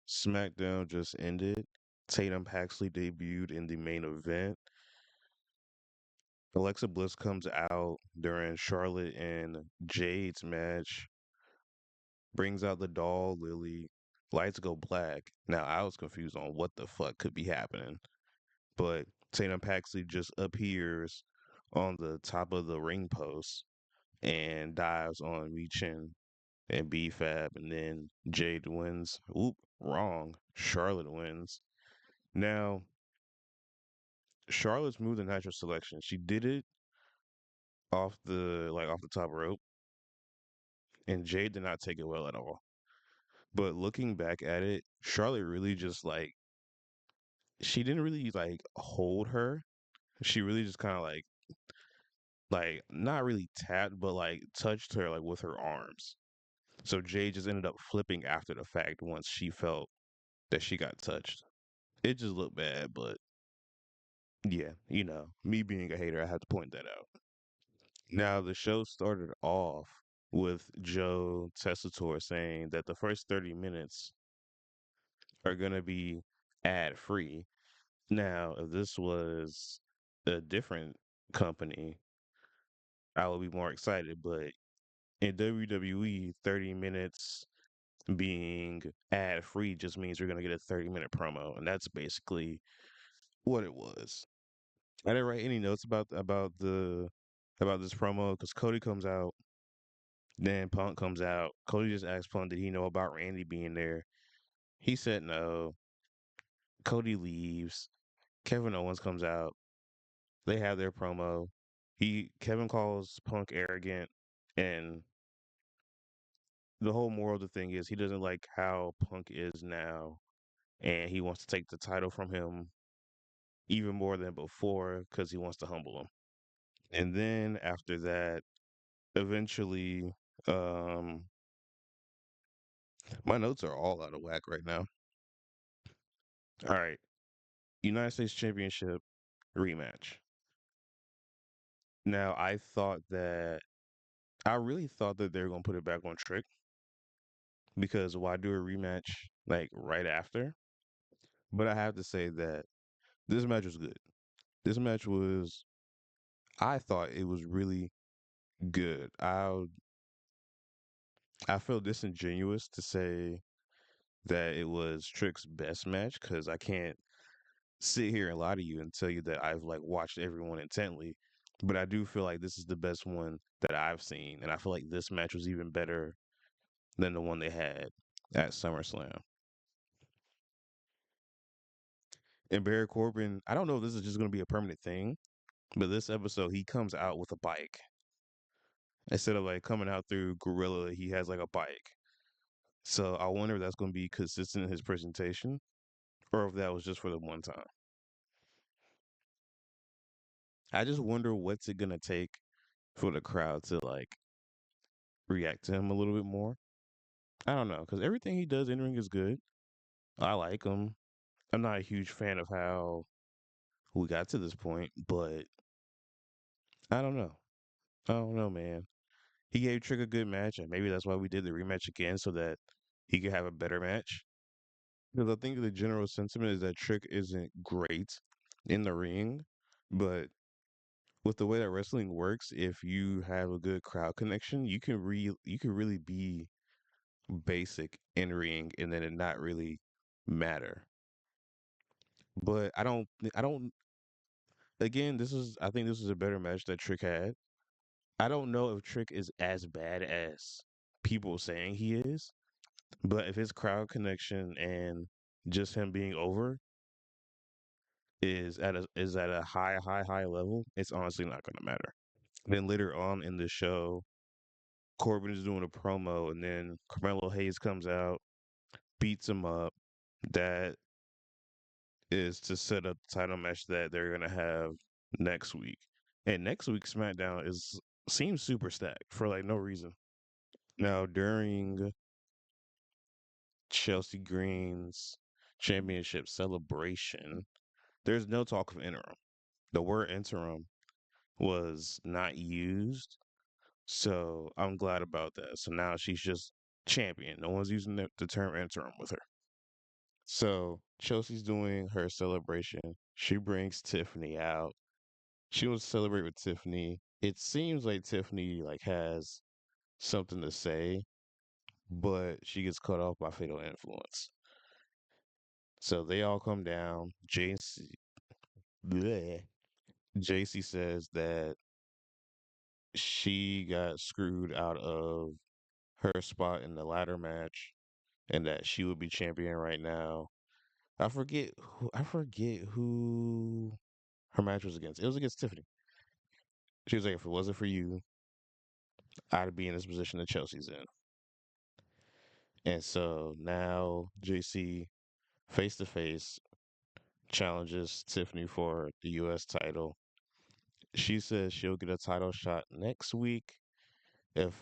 Smackdown just ended. Tatum Paxley debuted in the main event. Alexa Bliss comes out during Charlotte and Jade's match, brings out the doll Lily. Lights go black. Now I was confused on what the fuck could be happening, but Tatum Paxley just appears on the top of the ring post and dives on Michin and B-Fab, and then Jade wins. Oop, wrong. Charlotte wins. Now, Charlotte's moved the natural selection. She did it off the top rope, and Jade did not take it well at all. But looking back at it, Charlotte really just she didn't really hold her. She really just kind of like not really tapped, but like touched her like with her arms. So Jade just ended up flipping after the fact once she felt that she got touched. It just looked bad, but yeah, me being a hater, I had to point that out. Now, the show started off with Joe Tessitore saying that the first 30 minutes are going to be ad free. Now, if this was a different company, I would be more excited. But in WWE, 30 minutes being ad free just means you're going to get a 30-minute promo. And that's basically what it was. I didn't write any notes about this promo because Cody comes out. Then Punk comes out. Cody just asked Punk, did he know about Randy being there? He said no. Cody leaves. Kevin Owens comes out. They have their promo. Kevin calls Punk arrogant, and the whole moral of the thing is he doesn't like how Punk is now, and he wants to take the title from him even more than before because he wants to humble him. And then after that, eventually, um, my notes are all out of whack right now. All right, United States Championship rematch. Now, I really thought that they were gonna put it back on Trick because why do a rematch like right after? But I have to say that this match was good. This match was, I thought it was really good. I feel disingenuous to say that it was Trick's best match because I can't sit here and lie to you and tell you that I've like watched everyone intently. But I do feel like this is the best one that I've seen, and I feel like this match was even better than the one they had at SummerSlam. And Barry Corbin, I don't know if this is just going to be a permanent thing, but this episode he comes out with a bike instead of like coming out through Gorilla. He has like a bike, so I wonder if that's going to be consistent in his presentation, or if that was just for the one time. I just wonder what's it going to take for the crowd to like react to him a little bit more. I don't know because everything he does in ring is good. I like him. I'm not a huge fan of how we got to this point, but I don't know. I don't know, man. He gave Trick a good match, and maybe that's why we did the rematch again so that he could have a better match. Because I think the general sentiment is that Trick isn't great in the ring, but with the way that wrestling works, if you have a good crowd connection, you can really be basic in ring and then it not really matter. But I don't. Again, I think this is a better match that Trick had. I don't know if Trick is as bad as people saying he is. But if his crowd connection and just him being over is at a high level, it's honestly not going to matter. Then later on in the show, Corbin is doing a promo, and then Carmelo Hayes comes out, beats him up. That is to set up the title match that they're going to have next week. And next week's SmackDown is seems super stacked for like no reason. Now during Chelsea Green's championship celebration, there's no talk of interim. The word interim was not used, so I'm glad about that. So now she's just champion. No one's using the term interim with her. So Chelsea's doing her celebration. She brings Tiffany out. She wants to celebrate with Tiffany. It seems like Tiffany like has something to say, but she gets cut off by Fatal Influence. So they all come down. Bleh. JC says that she got screwed out of her spot in the ladder match and that she would be champion right now. I forget who her match was against. It was against Tiffany. She was like, if it wasn't for you, I'd be in this position that Chelsea's in. And so now JC face to face challenges Tiffany for the US title. She says she'll get a title shot next week if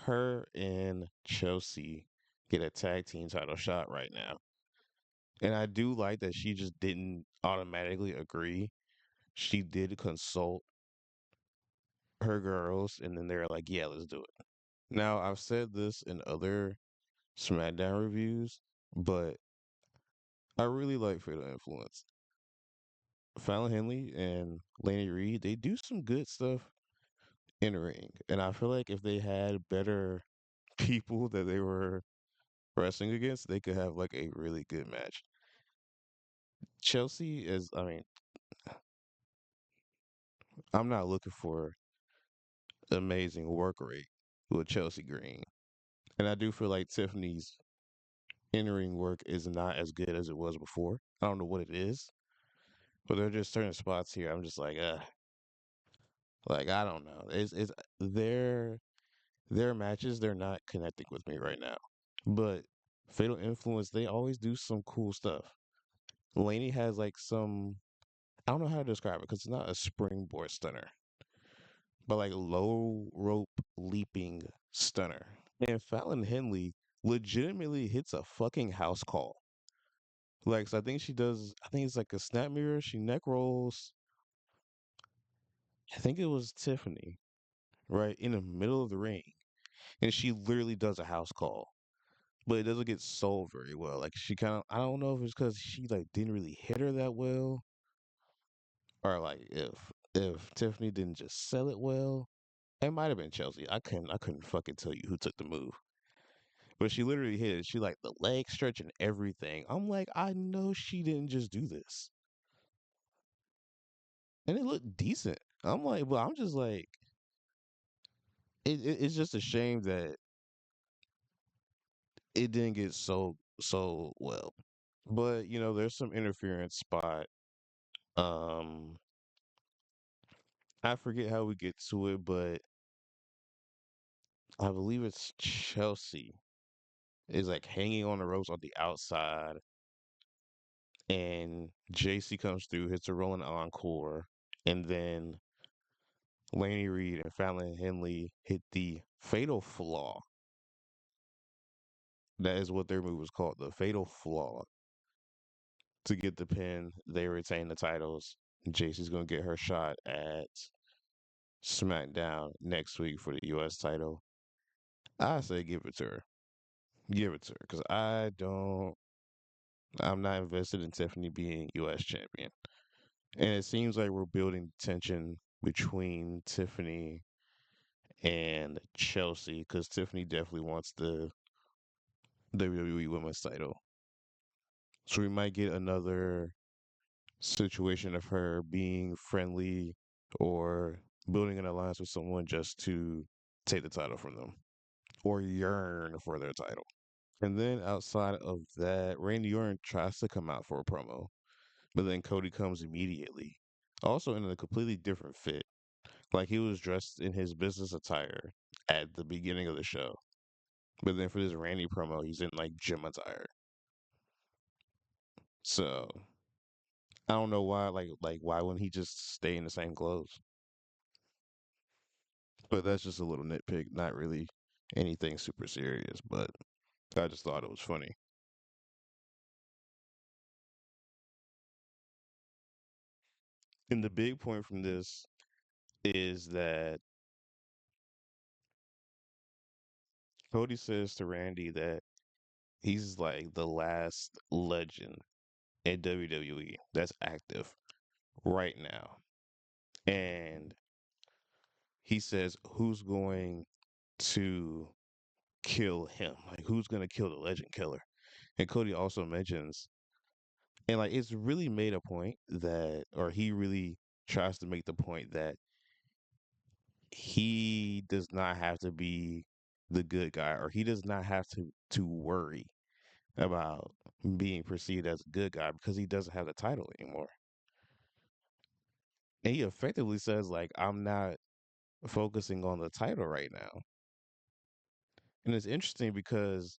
her and Chelsea get a tag team title shot right now. And I do like that she just didn't automatically agree. She did consult her girls, and then they're like, yeah, let's do it. Now, I've said this in other SmackDown reviews, but I really like Fatal Influence. Fallon Henley and Laney Reed, they do some good stuff in the ring. And I feel like if they had better people that they were wrestling against, they could have like a really good match. Chelsea is, I mean, I'm not looking for amazing work rate with Chelsea Green. And I do feel like Tiffany's in-ring work is not as good as it was before. I don't know what it is, but there are just certain spots here. I'm just like I don't know. It's their matches. They're not connecting with me right now. But Fatal Influence, they always do some cool stuff. Laney has like some. I don't know how to describe it because it's not a springboard stunner, but like low rope leaping stunner. And Fallon Henley legitimately hits a fucking house call. Like, so I think she does, I think it's like a snap mirror. She neck rolls. I think it was Tiffany, right? In the middle of the ring. And she literally does a house call. But it doesn't get sold very well. Like, she kind of, I don't know if it's because she, like, didn't really hit her that well. Or, like, if Tiffany didn't just sell it well. It might have been Chelsea. I couldn't fucking tell you who took the move. But she literally hit it. She like the leg stretch and everything. I'm like, I know she didn't just do this. And it looked decent. I'm like, but I'm just like, it's just a shame that it didn't get so well. But there's some interference spot. Um, I forget how we get to it, but I believe it's Chelsea is like hanging on the ropes on the outside, and JC comes through, hits a rolling encore, and then Laney Reed and Fallon Henley hit the fatal flaw. That is what their move was called, the fatal flaw. To get the pin, they retain the titles. JC's gonna get her shot at SmackDown next week for the US title. I say give it to her. Give it to her. Because I'm not invested in Tiffany being US champion. And it seems like we're building tension between Tiffany and Chelsea because Tiffany definitely wants the WWE Women's title. So we might get another situation of her being friendly or building an alliance with someone just to take the title from them or yearn for their title. And then outside of that, Randy Orton tries to come out for a promo, but then Cody comes immediately. Also in a completely different fit. Like he was dressed in his business attire at the beginning of the show. But then for this Randy promo, he's in like gym attire. So I don't know why, like why wouldn't he just stay in the same clothes? But that's just a little nitpick, not really anything super serious. But I just thought it was funny. And the big point from this is that Cody says to Randy that He's like the last legend in WWE that's active right now. And he says, who's going to kill him? Like, who's going to kill the legend killer? And Cody also mentions, and like, it's really made a point that, or he really tries to make the point that he does not have to be the good guy, or he does not have to worry about being perceived as a good guy because he doesn't have the title anymore. And he effectively says, like, I'm not focusing on the title right now. And it's interesting because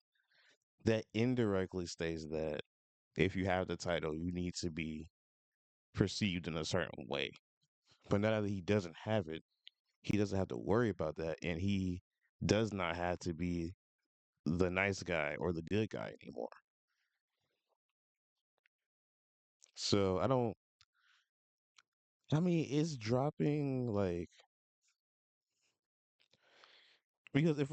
that indirectly states that if you have the title, you need to be perceived in a certain way. But now that he doesn't have it, he doesn't have to worry about that. And he does not have to be the nice guy or the good guy anymore. So I mean, it's dropping like, because if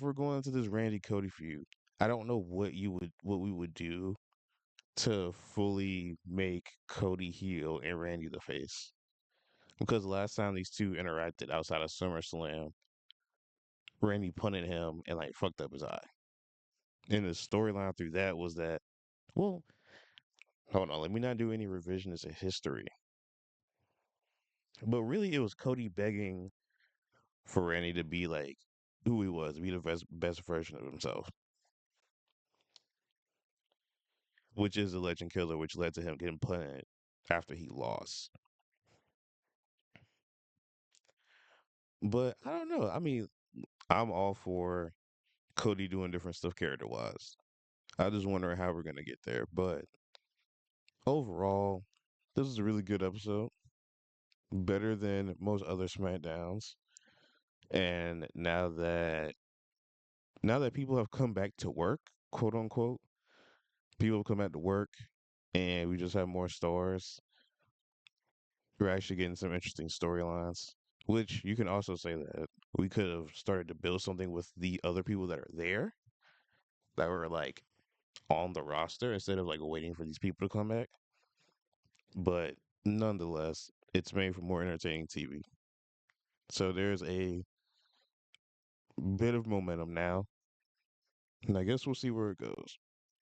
we're going into this Randy Cody feud, I don't know what we would do to fully make Cody heel and Randy the face. Because last time these two interacted outside of SummerSlam, Randy punted him and like fucked up his eye. And the storyline through that was that, well, hold on, let me not do any revisionist of history. But really, it was Cody begging for Randy to be like who he was, be the best version of himself, which is the Legend Killer, which led to him getting punted after he lost. But I don't know. I mean, I'm all for Cody doing different stuff character wise. I just wonder how we're gonna get there. But overall, this is a really good episode. Better than most other SmackDowns. And now that people have come back to work, quote unquote, people have come back to work and we just have more stars. We're actually getting some interesting storylines. Which you can also say that we could have started to build something with the other people that are there that were like on the roster instead of like waiting for these people to come back. But nonetheless, it's made for more entertaining TV. So there's a bit of momentum now. And I guess we'll see where it goes.